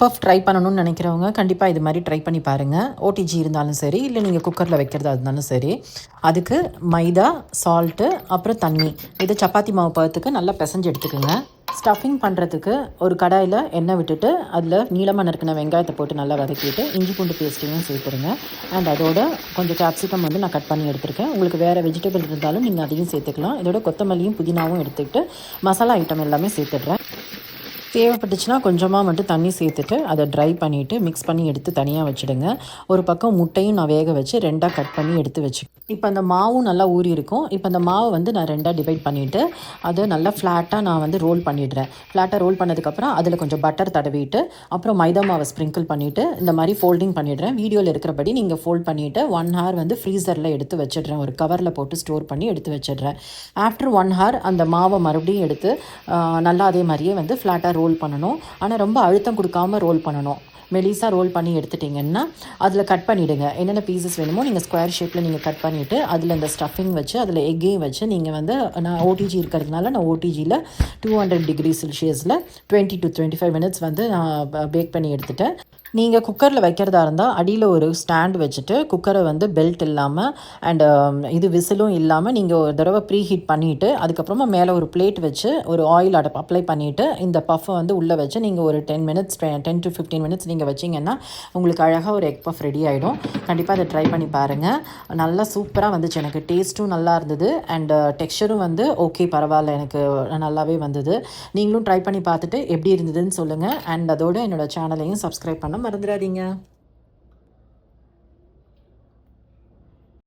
Puff try பண்ணணும்னு நினைக்கிறவங்க கண்டிப்பாக இது மாதிரி ட்ரை பண்ணி பாருங்கள். ஓடிஜி இருந்தாலும் சரி, இல்லை நீங்கள் குக்கரில் வைக்கிறதா இருந்தாலும் சரி. அதுக்கு மைதா, சால்ட்டு, அப்புறம் தண்ணி, இது சப்பாத்தி மாவு பதத்துக்கு நல்லா பிசைஞ்சு எடுத்துக்கோங்க. ஸ்டஃபிங் பண்ணுறதுக்கு ஒரு கடாயில் எண்ணெய் விட்டுட்டு அதில் நீளமாக நறுக்கின வெங்காயத்தை போட்டு நல்லா வதக்கிட்டு இஞ்சி பூண்டு பேஸ்ட்டையும் சேர்த்துருங்க. அண்ட் அதோட கொஞ்சம் கேப்சிகம் வந்து நான் கட் பண்ணி எடுத்துருக்கேன். உங்களுக்கு வேறு வெஜிடபிள் இருந்தாலும் நீங்கள் அதையும் சேர்த்துக்கலாம். இதோட கொத்தமல்லியும் புதினாவும் எடுத்துக்கிட்டு மசாலா ஐட்டம் எல்லாமே சேர்த்துடுறேன். தேவைப்பட்டுச்சுன்னா கொஞ்சமாக மட்டும் தண்ணி சேர்த்துட்டு அதை ட்ரை பண்ணிவிட்டு மிக்ஸ் பண்ணி எடுத்து தனியாக வச்சுடுங்க. ஒரு பக்கம் முட்டையும் நான் வேக வச்சு 2ஆக கட் பண்ணி எடுத்து வச்சு, இப்போ அந்த மாவும் நல்லா ஊறி இருக்கும். இப்போ அந்த மாவை வந்து நான் 2ஆக டிவைட் பண்ணிவிட்டு அதை நல்லா ஃப்ளாட்டாக நான் வந்து ரோல் பண்ணிடுறேன். ஃப்ளாட்டாக ரோல் பண்ணதுக்கப்புறம் அதில் கொஞ்சம் பட்டர் தடவிட்டு அப்புறம் மைதா மாவை ஸ்ப்ரிங்கிள் பண்ணிவிட்டு இந்த மாதிரி ஃபோல்டிங் பண்ணிடுறேன். வீடியோவில் இருக்கிறபடி நீங்கள் ஃபோல்ட் பண்ணிவிட்டு 1 hour வந்து ஃப்ரீசரில் எடுத்து வச்சிடுறேன். ஒரு கவரில் போட்டு ஸ்டோர் பண்ணி எடுத்து வச்சிடுறேன். ஆஃப்டர் 1 hour அந்த மாவை மறுபடியும் எடுத்து நல்லா அதே மாதிரியே வந்து ஃப்ளாட்டாக ரோல் பண்ணணும். ஆனால் ரொம்ப அழுத்தம் கொடுக்காமல் ரோல் பண்ணணும். மெலிசாக ரோல் பண்ணி எடுத்துட்டிங்கன்னா அதில் கட் பண்ணிவிடுங்க. என்னென்ன பீசஸ் வேணுமோ நீங்கள் ஸ்கொயர் ஷேப்பில் நீங்கள் கட் பண்ணிவிட்டு அதில் இந்த ஸ்டஃபிங் வச்சு அதில் எக்கையும் வச்சு நீங்கள் வந்து, நான் ஓடிஜி இருக்கிறதுனால நான் ஓடிஜியில் 200 degree Celsiusல 20 to 25 minutes வந்து நான் பேக் பண்ணி எடுத்துட்டேன். நீங்கள் குக்கரில் வைக்கிறதா இருந்தால் அடியில் ஒரு ஸ்டாண்ட் வச்சுட்டு குக்கரை வந்து பெல்ட் இல்லாமல் அண்டு இது விசிலும் இல்லாமல் நீங்கள் ஒரு தடவை ப்ரீ ஹீட் பண்ணிவிட்டு அதுக்கப்புறமா மேலே ஒரு பிளேட் வச்சு ஒரு ஆயில் அப்ளை பண்ணிவிட்டு இந்த பஃப்பை வந்து உள்ளே வச்சு நீங்கள் ஒரு 10 minutes 10 to 15 minutes நீங்கள் வச்சிங்கன்னா உங்களுக்கு அழகாக ஒரு எக் பஃப் ரெடி ஆகிடும். கண்டிப்பாக அதை ட்ரை பண்ணி பாருங்கள். நல்லா சூப்பராக வந்துச்சு. எனக்கு டேஸ்ட்டும் நல்லா இருந்தது அண்டு டெக்ஸ்சரும் வந்து ஓகே, பரவாயில்ல, எனக்கு நல்லாவே வந்தது. நீங்களும் ட்ரை பண்ணி பார்த்துட்டு எப்படி இருந்ததுன்னு சொல்லுங்கள். அண்ட் அதோடு என்னோடய சேனலையும் சப்ஸ்கிரைப் பண்ண மறந்துடாதீங்க.